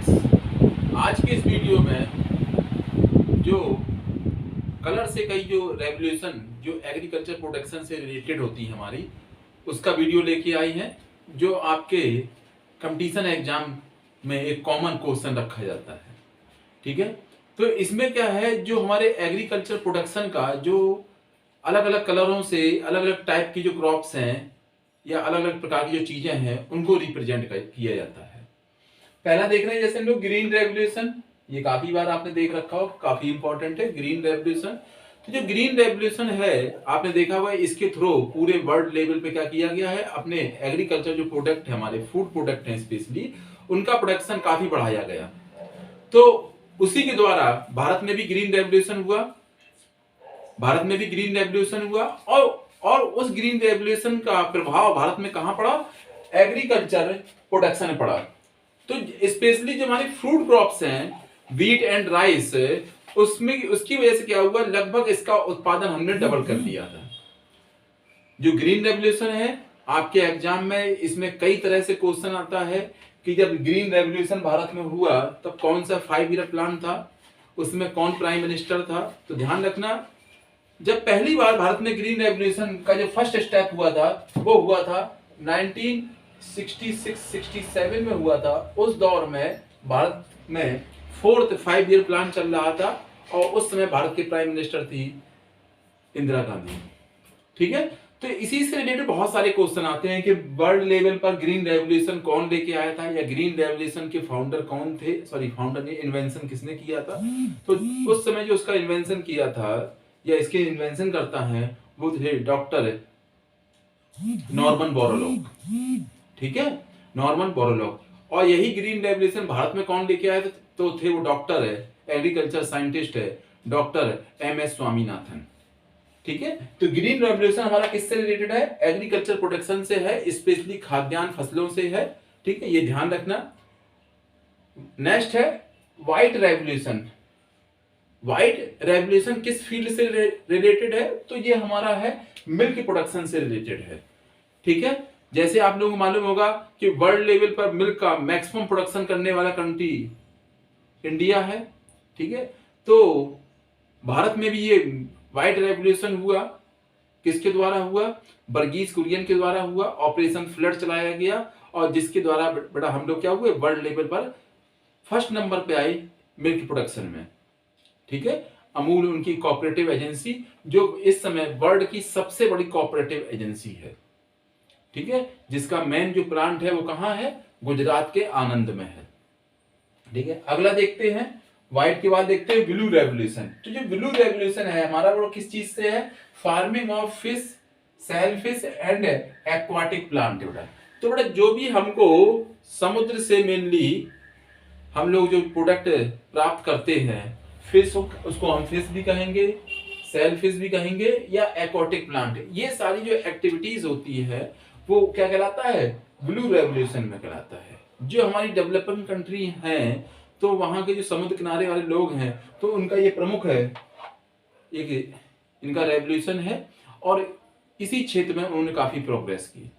Friends, आज के इस वीडियो में जो कलर से कई जो रेवोल्यूशन जो एग्रीकल्चर प्रोडक्शन से रिलेटेड होती है हमारी, उसका वीडियो लेके आई है। जो आपके कंपटीशन एग्जाम में एक कॉमन क्वेश्चन रखा जाता है। ठीक है, तो इसमें क्या है, जो हमारे एग्रीकल्चर प्रोडक्शन का जो अलग अलग कलरों से अलग अलग टाइप की जो क्रॉप्स हैं या अलग अलग प्रकार की जो चीजें हैं उनको रिप्रेजेंट किया जाता है। पहला देख रहे हैं जैसे हम लोग ग्रीन रेवोल्यूशन, ये काफी बार आपने देख रखा हो, काफी इंपॉर्टेंट है ग्रीन रेवोल्यूशन। तो जो ग्रीन रेवोल्यूशन है आपने देखा हुआ है, इसके थ्रू पूरे वर्ल्ड लेवल पे क्या किया गया है, अपने एग्रीकल्चर जो प्रोडक्ट है, हमारे फूड प्रोडक्ट हैं स्पेशली, उनका प्रोडक्शन काफी बढ़ाया गया। तो उसी के द्वारा भारत में भी ग्रीन रेवोल्यूशन हुआ, भारत में भी ग्रीन रेवोल्यूशन हुआ और उस ग्रीन रेवोल्यूशन का प्रभाव भारत में कहां पड़ा, एग्रीकल्चर प्रोडक्शन में पड़ा। तो स्पेशली जो हमारे फ्रूट क्रॉप्स हैं, व्हीट एंड राइस, उसमें उसकी वजह से क्या हुआ, लगभग इसका उत्पादन हमने डबल कर दिया था। जो ग्रीन रेवोल्यूशन है आपके एग्जाम में, इसमें कई तरह से क्वेश्चन आता है कि जब ग्रीन रेवोल्यूशन भारत में हुआ तब कौन सा 5 ईयर प्लान था, उसमें कौन प्राइम मिनिस्टर था। तो ध्यान रखना, जब पहली बार भारत में ग्रीन रेवोल्यूशन का जो फर्स्ट स्टेप हुआ था वो हुआ था 1966-67 में हुआ था। उस दौर में भारत में 4th 5 ईयर प्लान चल रहा था और उस समय भारत के प्राइम मिनिस्टर थी इंदिरा गांधी। ठीक है, तो इसी से रिलेटेड बहुत सारे क्वेश्चन आते हैं कि वर्ल्ड लेवल पर ग्रीन रेवोल्यूशन कौन लेके आया था, या ग्रीन रेवोल्यूशन के फाउंडर कौन थे, सॉरी फाउंडर ने, इन्वेंशन किसने किया था। तो उस समय जो उसका इन्वेंशन किया था या इसके इन्वेंशन करता है वो थे डॉक्टर नॉर्मन बोरलॉग। ठीक है, नॉर्मन बोरलॉग। और यही ग्रीन रेवोल्यूशन भारत में कौन लेके आए थे, तो थे वो डॉक्टर है, एग्रीकल्चर साइंटिस्ट है, डॉक्टर MS स्वामीनाथन। ठीक है, तो ग्रीन रेवोल्यूशन हमारा किससे रिलेटेड है, एग्रीकल्चर प्रोडक्शन से है, स्पेशली खाद्यान्न फसलों से है। ठीक है, ये ध्यान रखना। नेक्स्ट है व्हाइट रेवोल्यूशन। व्हाइट रेवोल्यूशन किस फील्ड से रिलेटेड है, तो ये हमारा है मिल्क प्रोडक्शन से रिलेटेड है। ठीक है, जैसे आप लोगों को मालूम होगा कि वर्ल्ड लेवल पर मिल्क का मैक्सिमम प्रोडक्शन करने वाला कंट्री इंडिया है। ठीक है, तो भारत में भी ये व्हाइट रेवोल्यूशन हुआ, किसके द्वारा हुआ, वर्गीज कुरियन के द्वारा हुआ। ऑपरेशन फ्लड चलाया गया और जिसके द्वारा बड़ा हम लोग क्या हुए, वर्ल्ड लेवल पर फर्स्ट नंबर पे आए मिल्क प्रोडक्शन में। ठीक है, अमूल उनकी कोऑपरेटिव एजेंसी, जो इस समय वर्ल्ड की सबसे बड़ी कोऑपरेटिव एजेंसी है। ठीक है, जिसका मेन जो प्लांट है वो कहां है, गुजरात के आनंद में है। ठीक है, अगला देखते हैं, व्हाइट के बाद देखते हैं ब्लू रेवोल्यूशन। तो जो ब्लू रेवोल्यूशन है हमारा वो किस चीज से है, farming of fish, shellfish and aquatic plant. तो बेटा जो भी हमको समुद्र से मेनली हम लोग जो प्रोडक्ट प्राप्त करते हैं, फिश, उसको हम फिश भी कहेंगे, सेल फिश भी कहेंगे, या एक्वाटिक प्लांट, ये सारी जो एक्टिविटीज होती है वो क्या कहलाता है, ब्लू रेवोल्यूशन में कहलाता है। जो हमारी डेवलपिंग कंट्री हैं, तो वहां के जो समुद्र किनारे वाले लोग हैं, तो उनका ये प्रमुख है, एक इनका रेवोल्यूशन है और इसी क्षेत्र में उन्होंने काफी प्रोग्रेस की।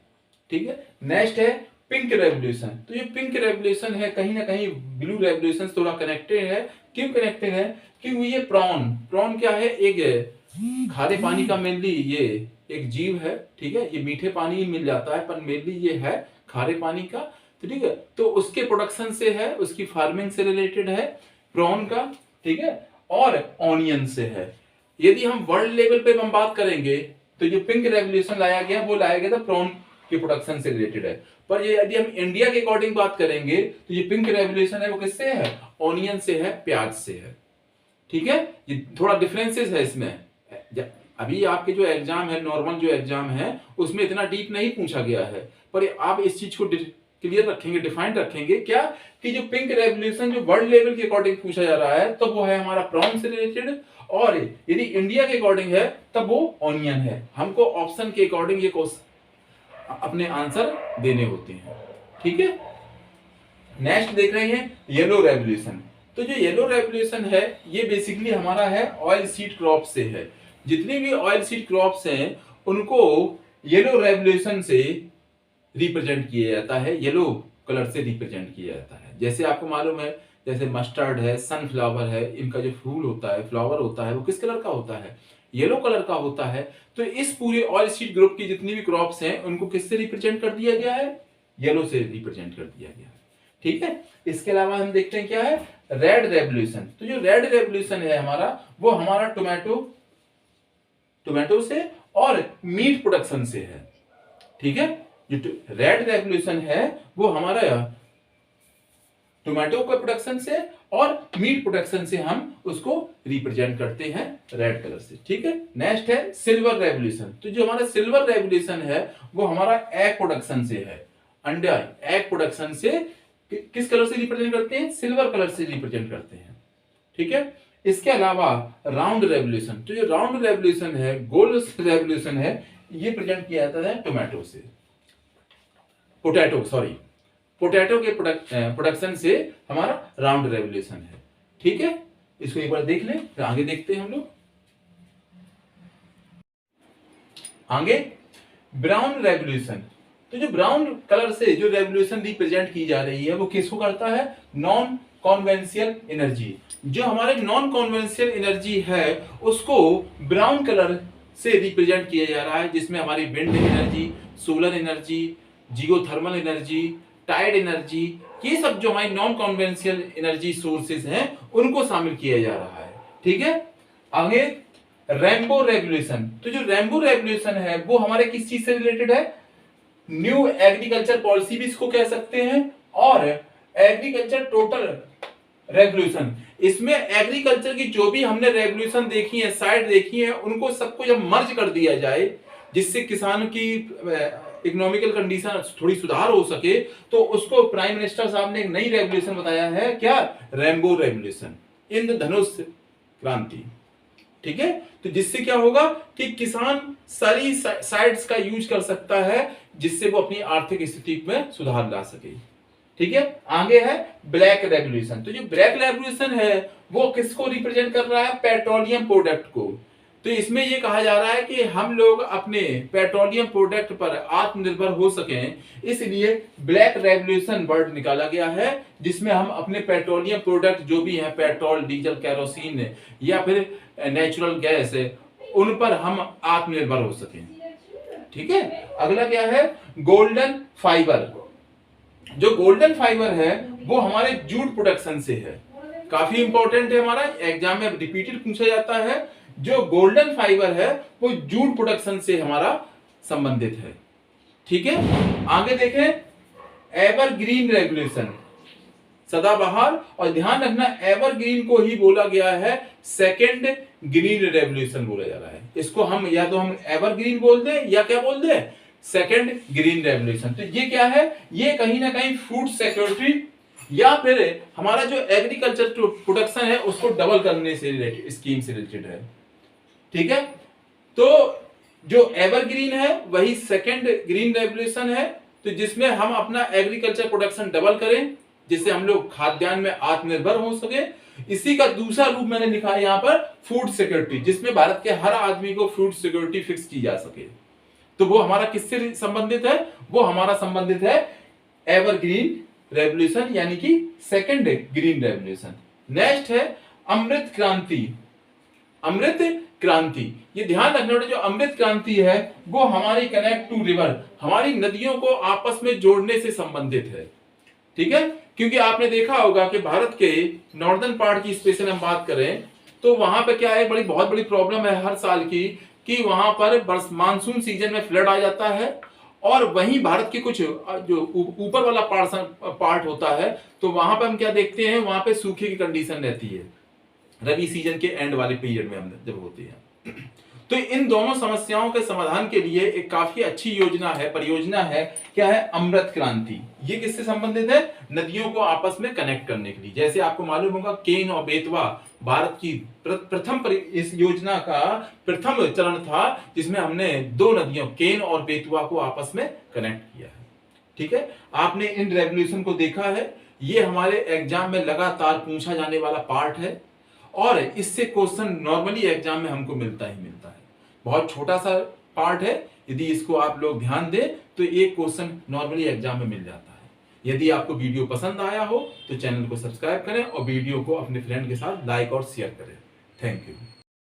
ठीक है, नेक्स्ट है पिंक रेवोल्यूशन। तो ये पिंक रेवोल्यूशन है कहीं ना कहीं ब्लू रेवोल्यूशन थोड़ा कनेक्टेड है। क्यों कनेक्टेड है, क्योंकि ये प्रॉन क्या है, एक खारे पानी का मेनली ये एक जीव है। ठीक है, ये मीठे पानी ही मिल जाता है पर मेनली ये है खारे पानी का। तो ठीक है, तो उसके प्रोडक्शन से है, उसकी फार्मिंग से रिलेटेड है प्रॉन का। ठीक है, और ऑनियन से है। यदि हम वर्ल्ड लेवल पे हम बात करेंगे तो जो पिंक रेवोल्यूशन लाया गया वो लाया गया था प्रॉन के प्रोडक्शन से रिलेटेड है। पर ये यदि हम इंडिया के अकॉर्डिंग बात करेंगे तो ये पिंक रेवोल्यूशन है वो किससे है, ऑनियन से है, प्याज से है। ठीक है, ये थोड़ा डिफरेंसेस है इसमें। अभी आपके जो एग्जाम है, नॉर्मल जो एग्जाम है, उसमें इतना डीप नहीं पूछा गया है, पर आप इस चीज को क्लियर रखेंगे, डिफाइंड रखेंगे क्या, कि जो पिंक रेवोल्यूशन जो वर्ल्ड लेवल के अकॉर्डिंग पूछा जा रहा है तो वो है हमारा प्रॉन से रिलेटेड, और यदि इंडिया के अकॉर्डिंग है तब वो ऑनियन है। हमको ऑप्शन के अकॉर्डिंग ये अपने आंसर देने होते हैं। ठीक है, नेक्स्ट देख रहे हैं येलो रेवोल्यूशन। तो जो येलो रेवोल्यूशन है ये बेसिकली हमारा है ऑयल सीड क्रॉप से है। जितनी भी ऑयल सीड क्रॉप्स हैं उनको येलो रेवोल्यूशन से रिप्रेजेंट किया जाता है, येलो कलर से रिप्रेजेंट किया जाता है। जैसे आपको मालूम है, जैसे मस्टर्ड है, सनफ्लावर है, इनका जो फूल होता है, फ्लावर होता है, वो किस कलर का होता है? येलो कलर का होता है। तो इस पूरे ऑयल सीड ग्रुप की जितनी भी क्रॉप्स हैं उनको किससे रिप्रेजेंट कर दिया गया है? येलो से रिप्रेजेंट कर दिया गया है। ठीक है। इसके अलावा हम देखते हैं क्या है, रेड रेवोल्यूशन। तो जो रेड रेवोल्यूशन है हमारा, वो हमारा टोमेटो से और मीट प्रोडक्शन से है। ठीक है। जो रेड रेवोल्यूशन है वो हमारा टोमेटो के प्रोडक्शन से और मीट प्रोडक्शन से हम उसको रिप्रेजेंट करते हैं रेड कलर से। ठीक है। नेक्स्ट है सिल्वर रेवोल्यूशन। तो जो हमारा सिल्वर रेवोल्यूशन है वो हमारा एग प्रोडक्शन से है। अंडा एग प्रोडक्शन से किस कलर से रिप्रेजेंट करते हैं? सिल्वर कलर से रिप्रेजेंट करते हैं। ठीक है। इसके अलावा राउंड रेवोल्यूशन। तो जो राउंड रेवोल्यूशन है, गोल रेवोल्यूशन है, ये प्रेजेंट किया जाता है टोमेटो से, पोटैटो के प्रोडक्शन से हमारा राउंड रेवोल्यूशन है। ठीक है। इसको एक बार देख लें, फिर आगे देखते हैं हम लोग। आगे ब्राउन रेवोल्यूशन। तो जो ब्राउन कलर से जो रेवोल्यूशन रिप्रेजेंट की जा रही है वो किसको करता है? Non conventional energy. जो हमारे नॉन कॉन्वेंशियल एनर्जी है उसको ब्राउन कलर से रिप्रेजेंट किया जा रहा है, जिसमें हमारी wind energy, solar energy, geothermal energy, tide energy, ये सब जो हमारी नॉन कॉन्वेंशियल एनर्जी सोर्सेज हैं उनको शामिल किया जा रहा है। ठीक है। आगे रेनबो रेवोल्यूशन। तो जो रेनबो रेवोल्यूशन है वो हमारे किस चीज से रिलेटेड है? न्यू एग्रीकल्चर पॉलिसी भी इसको कह सकते हैं, और एग्रीकल्चर टोटल रेवोल्यूशन। इसमें एग्रीकल्चर की जो भी हमने रेवोल्यूशन देखी है, साइड देखी है, उनको सबको जब मर्ज कर दिया जाए, जिससे किसान की इकोनॉमिकल कंडीशन थोड़ी सुधार हो सके, तो उसको प्राइम मिनिस्टर साहब ने एक नई रेवोल्यूशन बताया है, क्या? रेनबो रेवोल्यूशन, इंद्रधनुष क्रांति। ठीक है। तो जिससे क्या होगा कि किसान सारी साइड्स का यूज कर सकता है, जिससे वो अपनी आर्थिक स्थिति में सुधार ला सके। ठीक है। आगे है ब्लैक रेवोल्यूशन। तो जो ब्लैक रेवोल्यूशन है वो किसको रिप्रेजेंट कर रहा है? पेट्रोलियम प्रोडक्ट को। तो इसमें ये कहा जा रहा है कि हम लोग अपने पेट्रोलियम प्रोडक्ट पर आत्मनिर्भर हो सकें, इसलिए ब्लैक रेवोल्यूशन वर्ड निकाला गया है, जिसमें हम अपने पेट्रोलियम प्रोडक्ट जो भी हैं, पेट्रोल, डीजल, केरोसिन या फिर नेचुरल गैस, उन पर हम आत्मनिर्भर हो सकें। ठीक है। अगला क्या है? Golden fibre. जो गोल्डन फाइबर है वो हमारे जूट प्रोडक्शन से है। काफी इंपॉर्टेंट है, हमारा एग्जाम में रिपीटेड पूछा जाता है। जो गोल्डन फाइबर है वो जूट प्रोडक्शन से हमारा संबंधित है। ठीक है। आगे देखें एवरग्रीन रेवोल्यूशन, सदाबहार। और ध्यान रखना एवरग्रीन को ही बोला गया है सेकंड ग्रीन रेवोल्यूशन बोला जा रहा है। इसको हम या तो हम एवरग्रीन बोल दें या क्या बोल दें? Second green revolution. तो ये क्या है? ये कहीं ना कहीं फूड सिक्योरिटी या फिर हमारा जो एग्रीकल्चर प्रोडक्शन है उसको डबल करने से रिलेटेड, स्कीम से रिलेटेड है। ठीक है। तो जो एवरग्रीन है वही सेकंड ग्रीन रेवोल्यूशन है, तो जिसमें हम अपना एग्रीकल्चर प्रोडक्शन डबल करें, जिससे हम लोग खाद्यान्न में आत्मनिर्भर हो सके। इसी का दूसरा रूप मैंने लिखा है यहाँ पर फूड सिक्योरिटी, जिसमें भारत के हर आदमी को फूड सिक्योरिटी फिक्स की जा सके। तो वो हमारा किससे संबंधित है? वो हमारा संबंधित है एवरग्रीन रेवोल्यूशन, यानी कि सेकंड ग्रीन रेवोल्यूशन। नेक्स्ट है अमृत क्रांति। अमृत क्रांति, ये ध्यान रखना, जो अमृत क्रांति है वो हमारी कनेक्ट टू रिवर, हमारी नदियों को आपस में जोड़ने से संबंधित है। ठीक है। क्योंकि आपने देखा होगा कि भारत के नॉर्दर्न पार्ट की स्पेशल हम बात करें तो वहां पे क्या है, बहुत बड़ी प्रॉब्लम है हर साल की, कि वहां पर मानसून सीजन में फ्लड आ जाता है, और वहीं भारत के कुछ जो ऊपर वाला पार्ट होता है, तो वहां पर हम क्या देखते हैं, वहां पे सूखे की कंडीशन रहती है रबी सीजन के एंड वाले पीरियड में हम जब होते हैं। तो इन दोनों समस्याओं के समाधान के लिए एक काफी अच्छी परियोजना है, क्या है? अमृत क्रांति। ये किससे संबंधित है? नदियों को आपस में कनेक्ट करने के लिए। जैसे आपको मालूम होगा केन और बेतवा भारत की इस योजना का प्रथम चरण था, जिसमें हमने दो नदियों केन और बेतवा को आपस में कनेक्ट किया है। ठीक है। आपने इन रेवोल्यूशन को देखा है, ये हमारे एग्जाम में लगातार पूछा जाने वाला पार्ट है, और इससे क्वेश्चन नॉर्मली एग्जाम में हमको मिलता ही मिलता है। बहुत छोटा सा पार्ट है, यदि इसको आप लोग ध्यान दें तो एक क्वेश्चन नॉर्मली एग्जाम में मिल जाता है। यदि आपको वीडियो पसंद आया हो तो चैनल को सब्सक्राइब करें और वीडियो को अपने फ्रेंड के साथ लाइक और शेयर करें। Thank you.